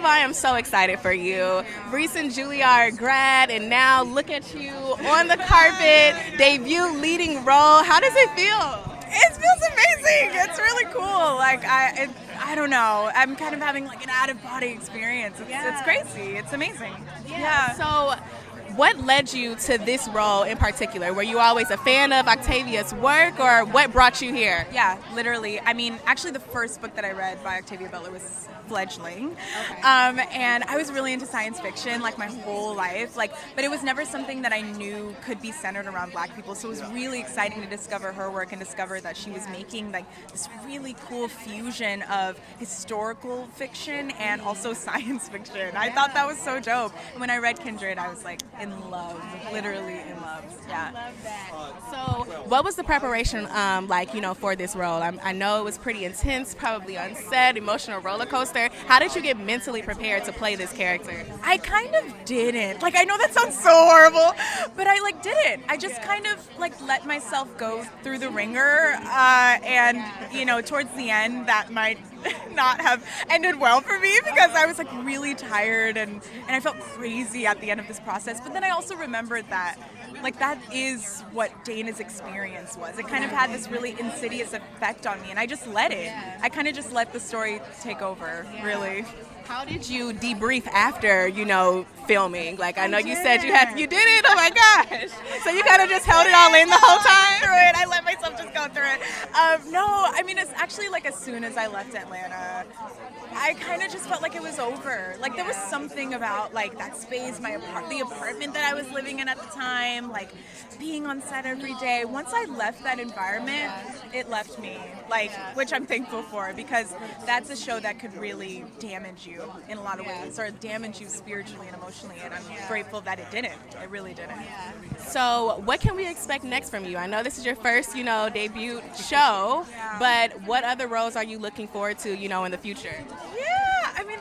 of all, I am so excited for you. Recent Juilliard grad, and now look at you on the carpet, debut leading role. How does it feel? It feels amazing. It's really cool. Like I don't know. I'm kind of having like an out-of-body experience. It's crazy. It's amazing. Yeah. So, what led you to this role in particular? Were you always a fan of Octavia's work, or what brought you here? Yeah, literally. I mean, actually, the first book that I read by Octavia Butler was Fledgling. Okay. And I was really into science fiction like my whole life, but it was never something that I knew could be centered around Black people. So it was really exciting to discover her work and discover that she was making like this really cool fusion of historical fiction and also science fiction. I thought that was so dope. And when I read Kindred, I was like in love, literally in love. Yeah. I love that. So, what was the preparation like, for this role? I know it was pretty intense, probably on set, emotional roller coaster. How did you get mentally prepared to play this character? I kind of didn't. I know that sounds so horrible, but I didn't. I just kind of let myself go through the ringer, and towards the end that might not have ended well for me because I was really tired and I felt crazy at the end of this process. But then I also remembered that that is what Dana's experience was. It kind of had this really insidious effect on me, and I just let it. I kind of just let the story take over, really. How did you debrief after, filming? I know you said you did it. Oh my gosh. So you kind of just held it all in the whole time? Through it. I let myself just go through it. No, I mean, it's actually as soon as I left Atlanta, I kind of just felt like it was over. There was something about that space, the apartment that I was living in at the time, being on set every day. Once I left that environment, it left me, which I'm thankful for, because that's a show that could really damage you in a lot of ways, or damage you spiritually and emotionally, and I'm grateful that it didn't. It really didn't. So what can we expect next from you? I know this is your first, debut show, but what other roles are you looking forward to, in the future? Yeah, I mean,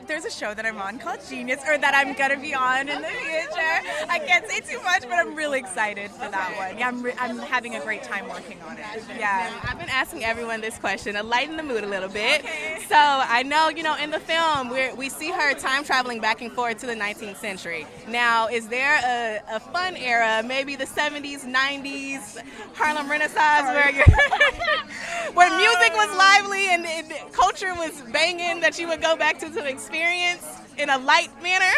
there's a show that I'm on called Genius, or that I'm going to be on in the future. I can't say too much, but I'm really excited for that one. Yeah, I'm having a great time working on it. Yeah. I've been asking everyone this question to lighten the mood a little bit. Okay. So I know, in the film, we see her time traveling back and forth to the 19th century. Now, is there a fun era, maybe the 70s, 90s, Harlem Renaissance, where music was lively and culture was banging, that you would go back to experience in a light manner?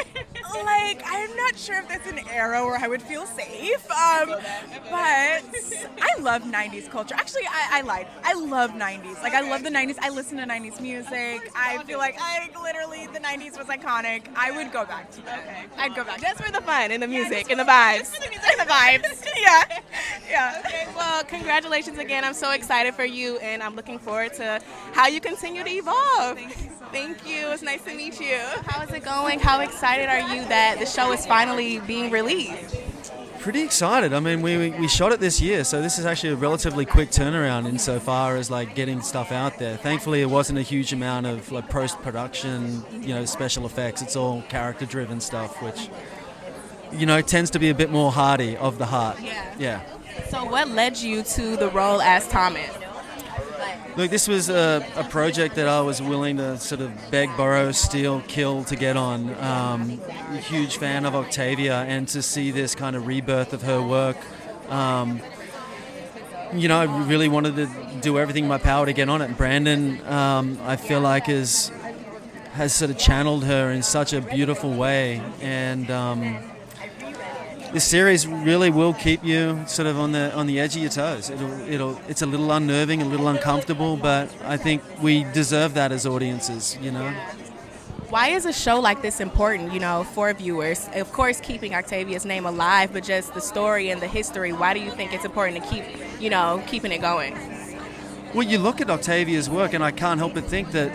I'm not sure if that's an era where I would feel safe, but I love 90s culture. Actually, I lied. I love 90s. I love the 90s. I listen to 90s music. I feel literally, the 90s was iconic. I would go back to that. Okay. I'd go back. Just for the fun and the music and the vibes. Just for the music and the vibes. Yeah. Okay, well, congratulations again. I'm so excited for you, and I'm looking forward to how you continue to evolve. Thank you. It's nice to meet you. How is it going? How excited are you that the show is finally being released? Pretty excited. I mean, we shot it this year, so this is actually a relatively quick turnaround insofar as getting stuff out there. Thankfully, it wasn't a huge amount of post-production, special effects. It's all character-driven stuff, which tends to be a bit more hearty of the heart. Yeah. So, what led you to the role as Thomas? Look, this was a project that I was willing to sort of beg, borrow, steal, kill to get on. A huge fan of Octavia, and to see this kind of rebirth of her work, I really wanted to do everything in my power to get on it. Brandon, I feel like has sort of channeled her in such a beautiful way, and this series really will keep you sort of on the edge of your toes. It's a little unnerving, a little uncomfortable, but I think we deserve that as audiences, Why is a show like this important, for viewers? Of course, keeping Octavia's name alive, but just the story and the history. Why do you think it's important to keep, keeping it going? Well, you look at Octavia's work, and I can't help but think that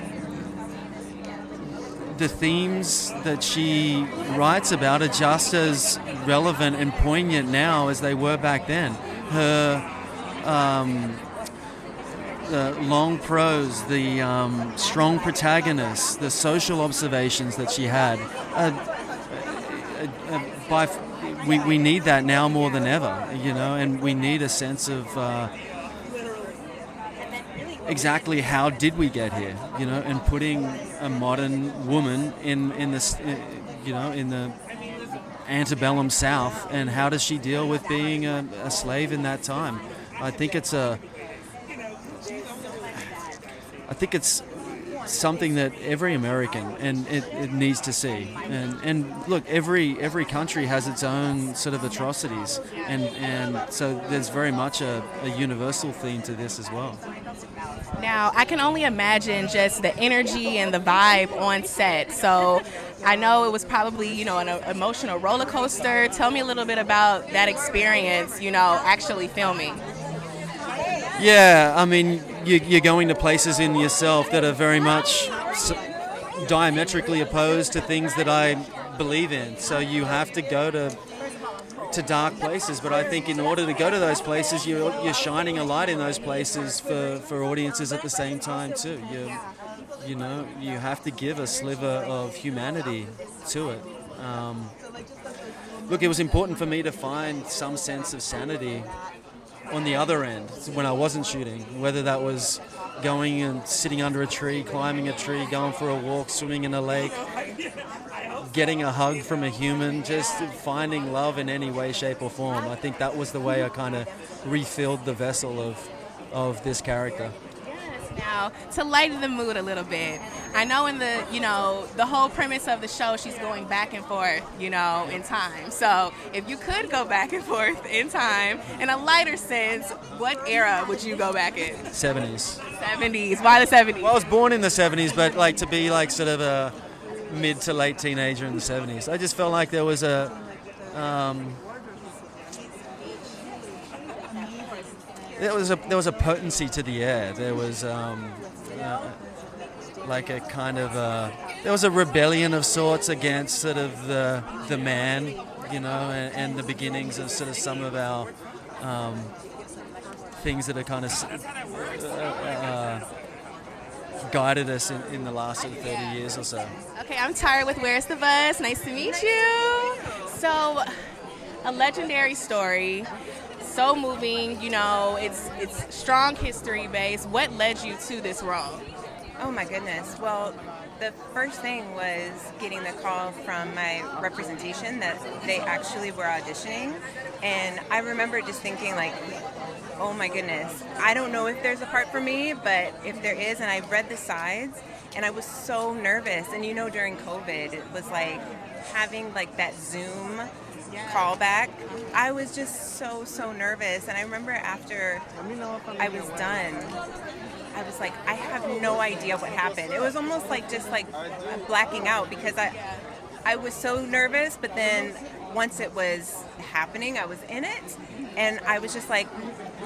the themes that she writes about are just as relevant and poignant now as they were back then. Her the long prose, the strong protagonists, the social observations that she had. We need that now more than ever, and we need a sense of exactly how did we get here, and putting a modern woman in this, in the antebellum South, and how does she deal with being a slave in that time. I think it's something that every American and it needs to see. And look, every country has its own sort of atrocities, and so there's very much a universal theme to this as well. Now, I can only imagine just the energy and the vibe on set. So I know it was probably, an emotional roller coaster. Tell me a little bit about that experience, actually filming. Yeah, I mean, you're going to places in yourself that are very much diametrically opposed to things that I believe in. So you have to go to dark places. But I think in order to go to those places, you're shining a light in those places for audiences at the same time too. You have to give a sliver of humanity to it. Look, it was important for me to find some sense of sanity on the other end when I wasn't shooting, whether that was going and sitting under a tree, climbing a tree, going for a walk, swimming in a lake, getting a hug from a human, just finding love in any way, shape or form. I think that was the way I kind of refilled the vessel of this character. Now, to lighten the mood a little bit, I know in the whole premise of the show, she's going back and forth, in time. So if you could go back and forth in time, in a lighter sense, what era would you go back in? 70s. 70s. Why the 70s? Well, I was born in the 70s, but to be sort of a mid to late teenager in the 70s. I just felt like there was there was a potency to the air. There was like a kind of there was a rebellion of sorts against sort of the man, and the beginnings of sort of some of our things that are kind of guided us in the last sort of 30 years or so. Okay, I'm Tyra with Where's the Buzz. Nice to meet you. So, a legendary story. So moving, it's strong history based. What led you to this role? Oh my goodness. Well, the first thing was getting the call from my representation that they actually were auditioning. And I remember just thinking oh my goodness, I don't know if there's a part for me, but if there is, and I read the sides and I was so nervous. And during COVID, it was having that Zoom callback. I was just so nervous, and I remember after I was done, I was I have no idea what happened. It was almost just blacking out, because I was so nervous, but then once it was happening, I was in it, and I was just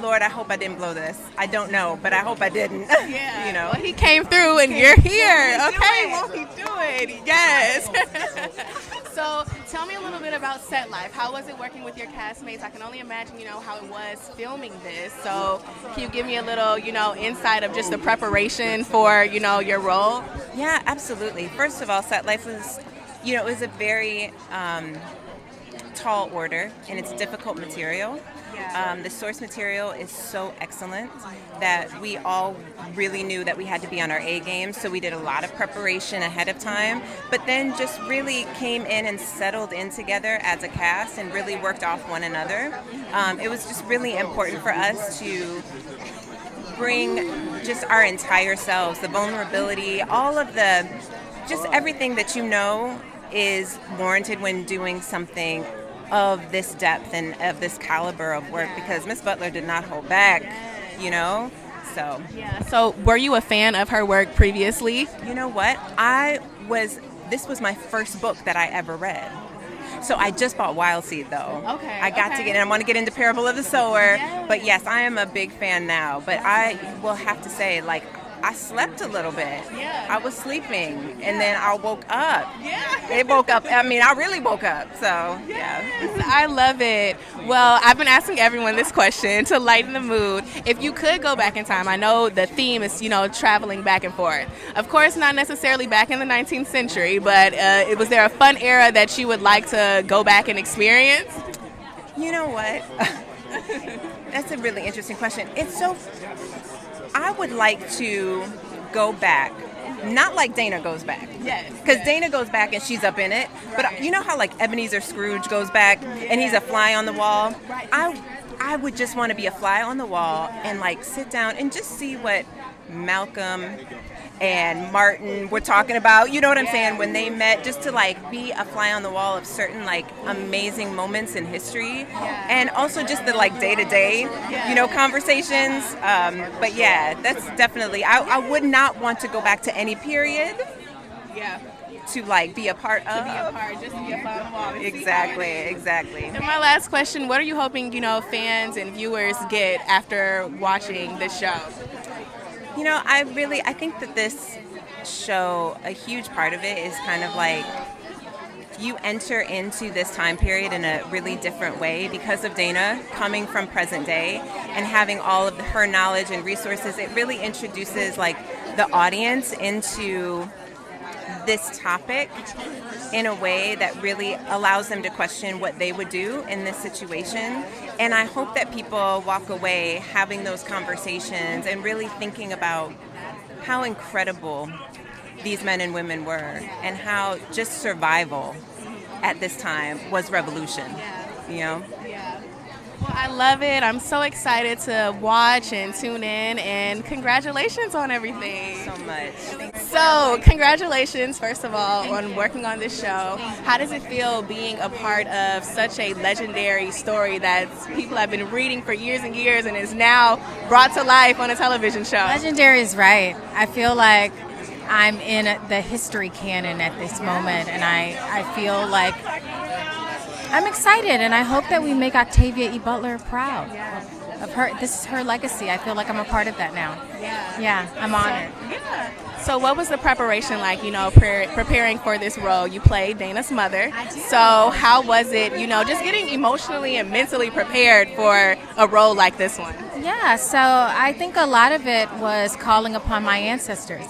Lord, I hope I didn't blow this. I don't know, but I hope I didn't. Yeah. Well, he came through, and you're here. Okay, won't he do it? Yes. So tell me a little bit about set life. How was it working with your castmates? I can only imagine, how it was filming this. So can you give me a little, insight of just the preparation for, your role? Yeah, absolutely. First of all, set life was, it was a very tall order, and it's difficult material. The source material is so excellent that we all really knew that we had to be on our A game, so we did a lot of preparation ahead of time, but then just really came in and settled in together as a cast and really worked off one another. It was just really important for us to bring just our entire selves, the vulnerability, all of just everything that is warranted when doing something of this depth and of this caliber of work, because Miss Butler did not hold back, so. Yeah. So were you a fan of her work previously? You know what? This was my first book that I ever read. So I just bought Wild Seed, though. Okay. I got to get in. I want to get into Parable of the Sower. Yes. But yes, I am a big fan now. But I will have to say, I slept a little bit. Yeah. I was sleeping, and then I woke up. Yeah. It woke up. I really woke up. So, yes. I love it. Well, I've been asking everyone this question to lighten the mood. If you could go back in time, I know the theme is, traveling back and forth. Of course, not necessarily back in the 19th century, but was there a fun era that you would like to go back and experience? You know what? That's a really interesting question. It's so I would like to go back. Not like Dana goes back. Yes. Because Dana goes back and she's up in it. But you know how like Ebenezer Scrooge goes back and he's a fly on the wall? Right. I would just want to be a fly on the wall and like sit down and just see what Malcolm and Martin were talking about. You know what I'm saying? When they met, just to like be a fly on the wall of certain like amazing moments in history. And also just the like day-to-day, conversations. But yeah, that's definitely, I would not want to go back to any period. Yeah. To like be a part of. To be a part, just to be a fly on the wall. Exactly. And my last question, what are you hoping, fans and viewers get after watching this show? I think that this show, a huge part of it is kind of like you enter into this time period in a really different way because of Dana coming from present day and having all of her knowledge and resources. It really introduces like the audience into this topic in a way that really allows them to question what they would do in this situation. And I hope that people walk away having those conversations and really thinking about how incredible these men and women were and how just survival at this time was revolution, Yeah. Well, I love it. I'm so excited to watch and tune in, and congratulations on everything. So much. So, congratulations, first of all, on working on this show. How does it feel being a part of such a legendary story that people have been reading for years and years and is now brought to life on a television show? Legendary is right. I feel like I'm in the history canon at this moment, and I feel like I'm excited, and I hope that we make Octavia E. Butler proud of her. This is her legacy. I feel like I'm a part of that now. Yeah, I'm honored. So what was the preparation like, preparing for this role? You played Dana's mother. So how was it, just getting emotionally and mentally prepared for a role like this one? Yeah, so I think a lot of it was calling upon my ancestors.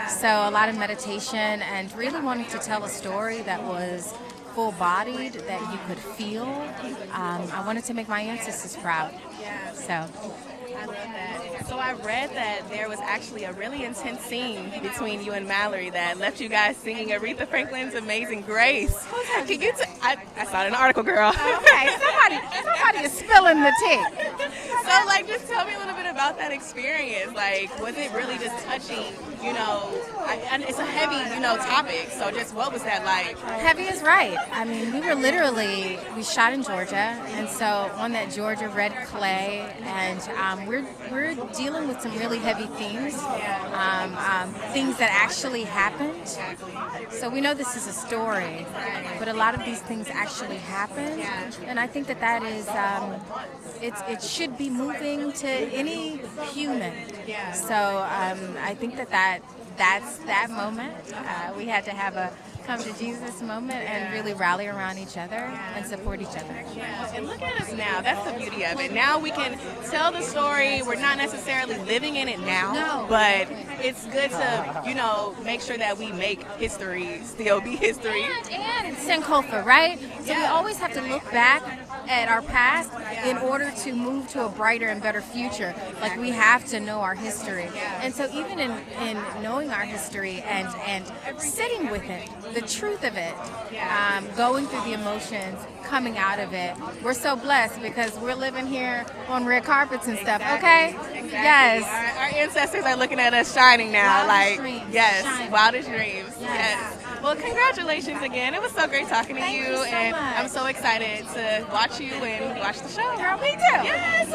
So a lot of meditation and really wanting to tell a story that was full-bodied, that you could feel. I wanted to make my ancestors proud. So I love that. So I read that there was actually a really intense scene between you and Mallori that left you guys singing Aretha Franklin's Amazing Grace. Can you I saw it in an article, girl. okay, somebody is spilling the tea. So, just tell me a little bit about that experience. Was it really just touching, and it's a heavy, topic. So just what was that like? Heavy is right. I mean, we shot in Georgia, and so on that Georgia red clay, and we're dealing with some really heavy themes, things that actually happened. So we know this is a story, but a lot of these things actually happened, and I think that is it should be moving to any human. So I think that's that moment. We had to have a come to Jesus moment and really rally around each other and support each other. And look at us now. That's the beauty of it. Now we can tell the story. We're not necessarily living in it now, but it's good to, make sure that we make history still be history. And it's Sankofa, right? So we always have to look back at our past in order to move to a brighter and better future. Like, we have to know our history. And so even in knowing our history and sitting with it, the truth of it, going through the emotions, coming out of it, we're so blessed because we're living here on red carpets and stuff, okay? Exactly. Yes. Our ancestors are looking at us shining now. Wildest dreams. Shining. Wildest dreams. Yes. Well, congratulations again. It was so great talking to Thank you so and much. I'm so excited to watch you and watch the show. Girl, me too. Yes.